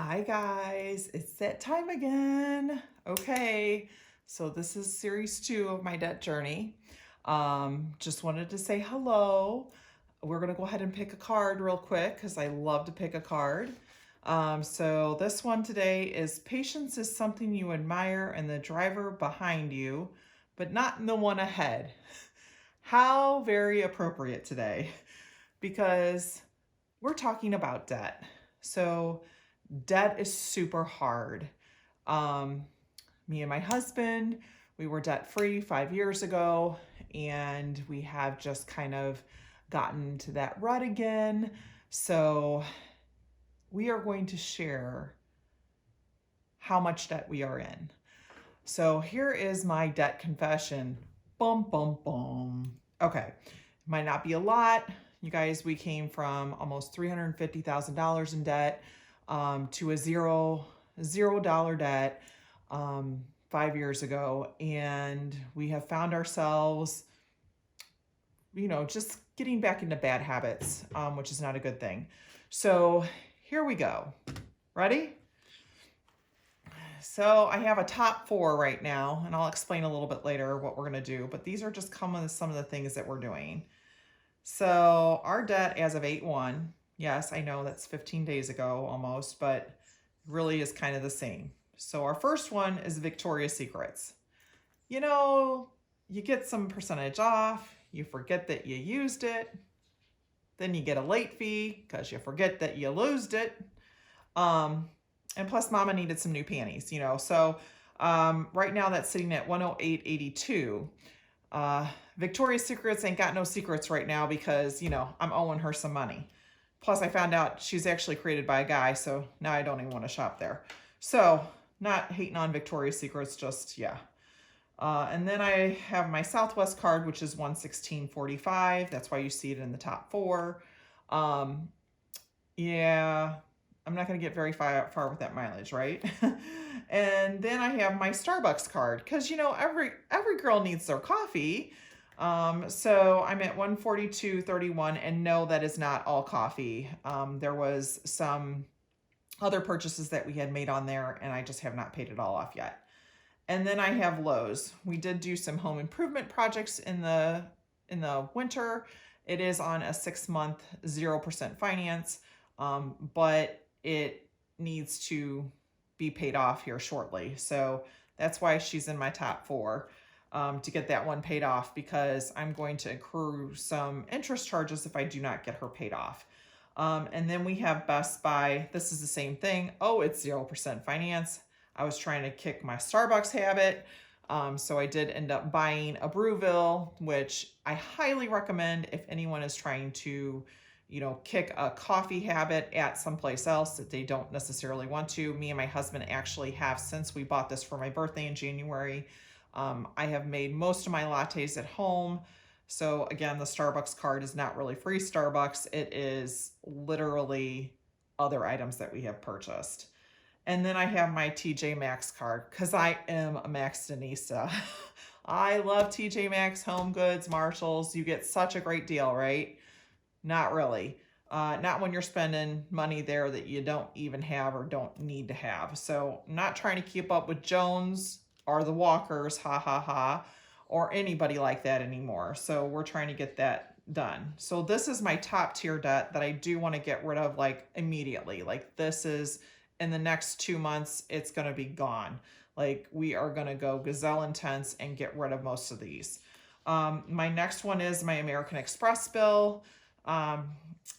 Hi guys, it's that time again. Okay, so this is series 2 of my debt journey. Just wanted to say hello. We're gonna go ahead and pick a card real quick because I love to pick a card. So this one today is patience is something you admire in the driver behind you, but not in the one ahead. How very appropriate today because we're talking about debt. So debt is super hard. Um, Me and my husband, we were debt free 5 years ago, and we have just kind of gotten to that rut again. So we are going to share how much debt we are in. So here is my debt confession. Bum, bum, bum. Okay, might not be a lot. You guys, we came from almost $350,000 in debt to a $0 debt 5 years ago. And we have found ourselves, just getting back into bad habits, which is not a good thing. So here we go. Ready? So I have a top 4 right now, and I'll explain a little bit later what we're going to do, but these are just some of the things that we're doing. So our debt as of 8/1, yes, I know that's 15 days ago almost, but really is kind of the same. So our first one is Victoria's Secrets. You get some percentage off, you forget that you used it, then you get a late fee because you forget that you losed it. And plus mama needed some new panties, So right now that's sitting at 108.82. Victoria's Secrets ain't got no secrets right now because, I'm owing her some money. Plus I found out she's actually created by a guy, so now I don't even want to shop there. So not hating on Victoria's Secrets, just, yeah. And then I have my Southwest card, which is 116.45. That's why you see it in the top 4. Yeah, I'm not going to get very far with that mileage, right? And then I have my Starbucks card because, every girl needs their coffee. So I'm at 142.31, and no, that is not all coffee. There was some other purchases that we had made on there, and I just have not paid it all off yet. And then I have Lowe's. We did do some home improvement projects in the winter. It is on a 6-month 0% finance, but it needs to be paid off here shortly. So that's why she's in my top 4, to get that one paid off, because I'm going to accrue some interest charges if I do not get her paid off. And then we have Best Buy. This is the same thing. Oh, it's 0% finance. I was trying to kick my Starbucks habit. So I did end up buying a Brewville, which I highly recommend if anyone is trying to, kick a coffee habit at someplace else that they don't necessarily want to. Me and my husband actually have, since we bought this for my birthday in January. I have made most of my lattes at home. So again, the Starbucks card is not really free Starbucks. It is literally other items that we have purchased. And then I have my TJ Maxx card because I am a Maxxinista. I love TJ Maxx, Home Goods, Marshalls. You get such a great deal, right? Not really. Not when you're spending money there that you don't even have or don't need to have. So I'm not trying to keep up with Jones or the Walkers, ha ha ha, or anybody like that anymore. So we're trying to get that done. So this is my top tier debt that I do want to get rid of like immediately. Like this is in the next 2 months, it's going to be gone. Like we are going to go gazelle intense and get rid of most of these. My next one is my American Express bill. That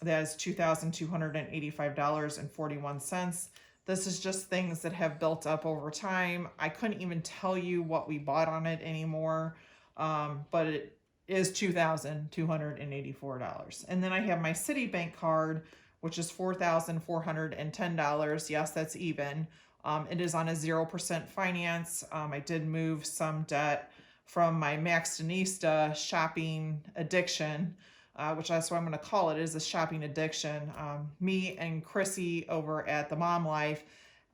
is $2,285.41. This is just things that have built up over time. I couldn't even tell you what we bought on it anymore, but it is $2,284. And then I have my Citibank card, which is $4,410. Yes, that's even. It is on a 0% finance. I did move some debt from my Maxxinista shopping addiction, which that's what I'm going to call it, is a shopping addiction. Me and Chrissy over at the Mom Life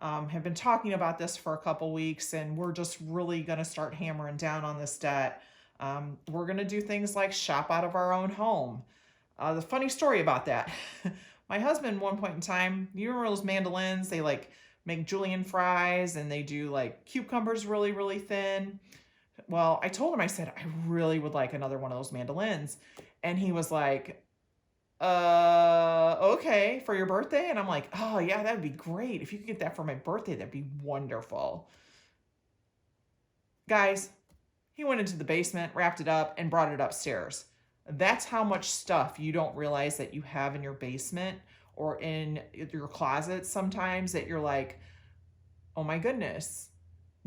have been talking about this for a couple weeks, and we're just really going to start hammering down on this debt. We're going to do things like shop out of our own home. The funny story about that, My husband, one point in time, you remember those mandolins? They like make julienne fries and they do like cucumbers really, really thin. Well, I told him, I said, I really would like another one of those mandolins. And he was like, okay, for your birthday? And I'm like, oh yeah, that'd be great. If you could get that for my birthday, that'd be wonderful. Guys, he went into the basement, wrapped it up, and brought it upstairs. That's how much stuff you don't realize that you have in your basement or in your closet sometimes, that you're like, oh my goodness,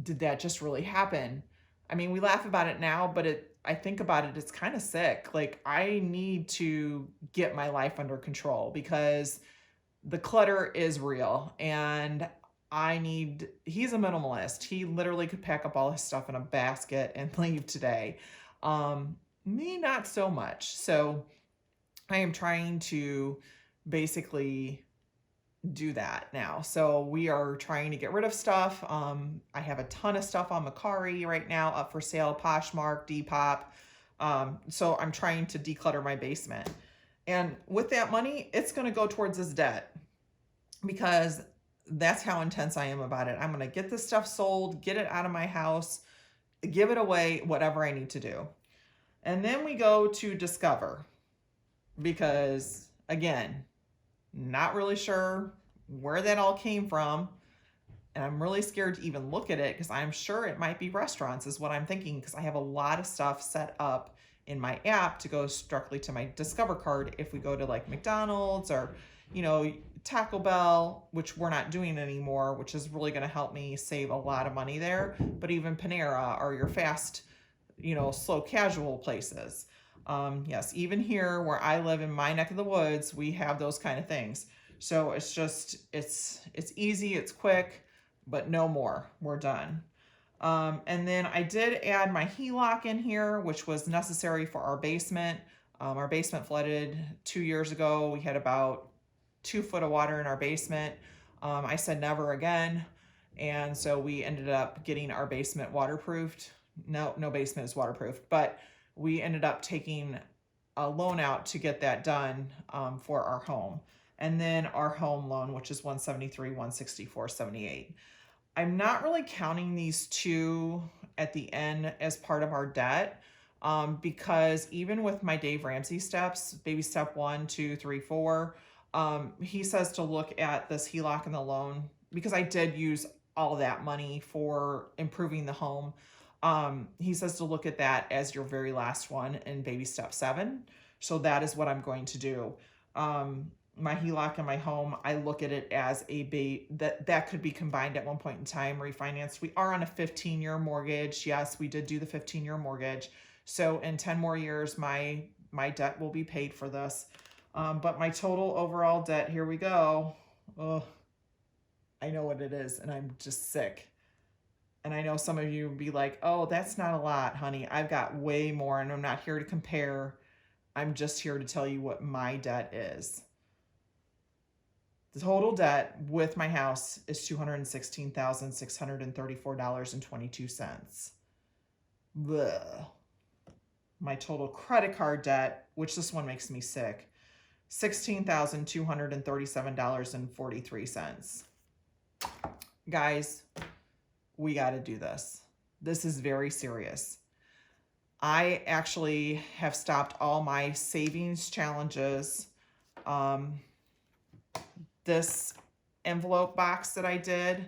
did that just really happen? I mean, we laugh about it now, but I think about it, it's kind of sick. Like, I need to get my life under control because the clutter is real, and he's a minimalist. He literally could pack up all his stuff in a basket and leave today. Me, not so much. So I am trying to basically do that now. So we are trying to get rid of stuff. I have a ton of stuff on Mercari right now up for sale, Poshmark, Depop. So I'm trying to declutter my basement. And with that money, it's going to go towards this debt because that's how intense I am about it. I'm going to get this stuff sold, get it out of my house, give it away, whatever I need to do. And then we go to Discover because, again, not really sure where that all came from. And I'm really scared to even look at it because I'm sure it might be restaurants is what I'm thinking, because I have a lot of stuff set up in my app to go directly to my Discover card if we go to like McDonald's or, Taco Bell, which we're not doing anymore, which is really going to help me save a lot of money there. But even Panera or your fast, slow casual places. Yes, even here where I live in my neck of the woods, we have those kind of things. So it's just, it's easy, it's quick, but no more. We're done. And then I did add my HELOC in here, which was necessary for our basement. Our basement flooded 2 years ago. We had about 2 foot of water in our basement. I said never again. And so we ended up getting our basement waterproofed. No basement is waterproof, but we ended up taking a loan out to get that done for our home. And then our home loan, which is 173, 164, 78. I'm not really counting these two at the end as part of our debt because even with my Dave Ramsey steps, baby step 1, 2, 3, 4, he says to look at this HELOC and the loan because I did use all that money for improving the home. He says to look at that as your very last one in baby step 7. So that is what I'm going to do. My HELOC and my home, I look at it as that could be combined at one point in time, refinanced. We are on a 15-year mortgage. Yes, we did do the 15-year mortgage. So in 10 more years, my debt will be paid for this. But my total overall debt, here we go. Oh, I know what it is, and I'm just sick. And I know some of you would be like, oh, that's not a lot, honey. I've got way more, and I'm not here to compare. I'm just here to tell you what my debt is. The total debt with my house is $216,634.22. Blech. My total credit card debt, which this one makes me sick, $16,237.43. Guys, we got to do this. This is very serious. I actually have stopped all my savings challenges. This envelope box that I did,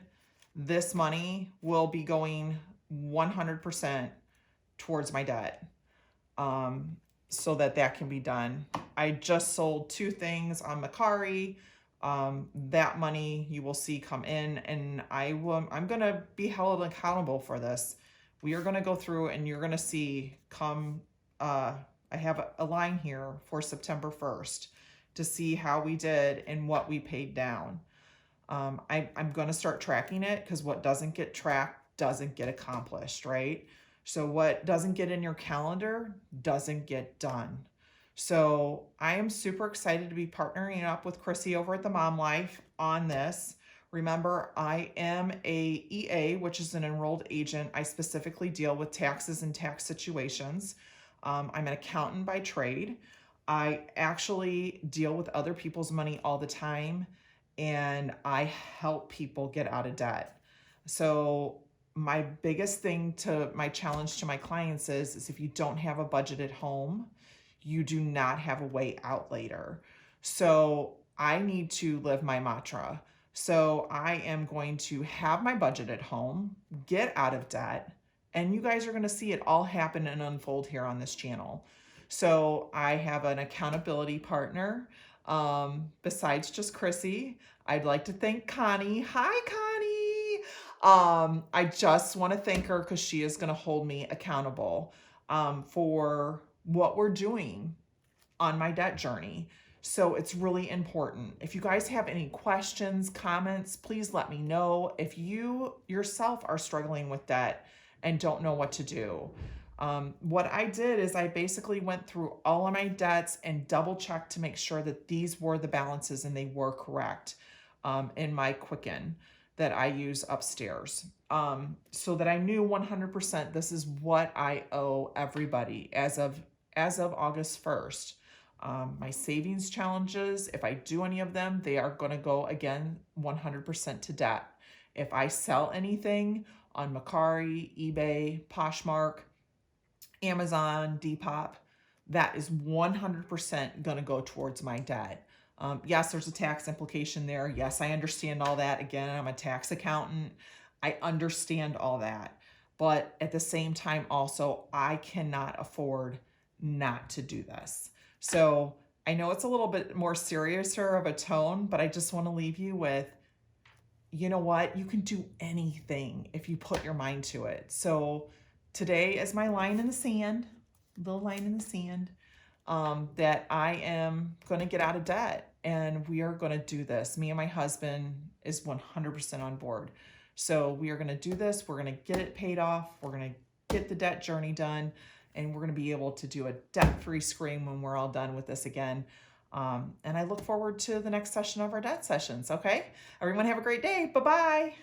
this money will be going 100% towards my debt so that can be done. I just sold 2 things on Mercari. That money you will see come in, and I'm going to be held accountable for this. We are going to go through and you're going to see I have a line here for September 1st to see how we did and what we paid down. I'm going to start tracking it because what doesn't get tracked doesn't get accomplished, right? So what doesn't get in your calendar doesn't get done. So I am super excited to be partnering up with Chrissy over at the Mom Life on this. Remember, I am a EA, which is an enrolled agent. I specifically deal with taxes and tax situations. I'm an accountant by trade. I actually deal with other people's money all the time, and I help people get out of debt. So my biggest thing to my challenge to my clients is if you don't have a budget at home, you do not have a way out later. So I need to live my mantra. So I am going to have my budget at home, get out of debt, and you guys are going to see it all happen and unfold here on this channel. So I have an accountability partner. Besides just Chrissy, I'd like to thank Connie. Hi, Connie. I just want to thank her because she is going to hold me accountable for what we're doing on my debt journey. So it's really important. If you guys have any questions, comments, please let me know. If you yourself are struggling with debt and don't know what to do, what I did is I basically went through all of my debts and double checked to make sure that these were the balances and they were correct in my Quicken that I use upstairs, so that I knew 100% this is what I owe everybody as of August 1st. My savings challenges, if I do any of them, they are going to go again 100% to debt. If I sell anything on Mercari, eBay, Poshmark, Amazon, Depop, that is 100% going to go towards my debt. Yes, there's a tax implication there. Yes, I understand all that. Again, I'm a tax accountant. I understand all that. But at the same time, also, I cannot afford not to do this. So I know it's a little bit more seriouser of a tone, but I just want to leave you with, you know what? You can do anything if you put your mind to it. So today is my line in the sand, little line in the sand, that I am going to get out of debt, and we are going to do this. Me and my husband is 100% on board. So we are going to do this. We're going to get it paid off. We're going to get the debt journey done, and we're going to be able to do a debt-free scream when we're all done with this again. And I look forward to the next session of our debt sessions. Okay, everyone have a great day. Bye-bye.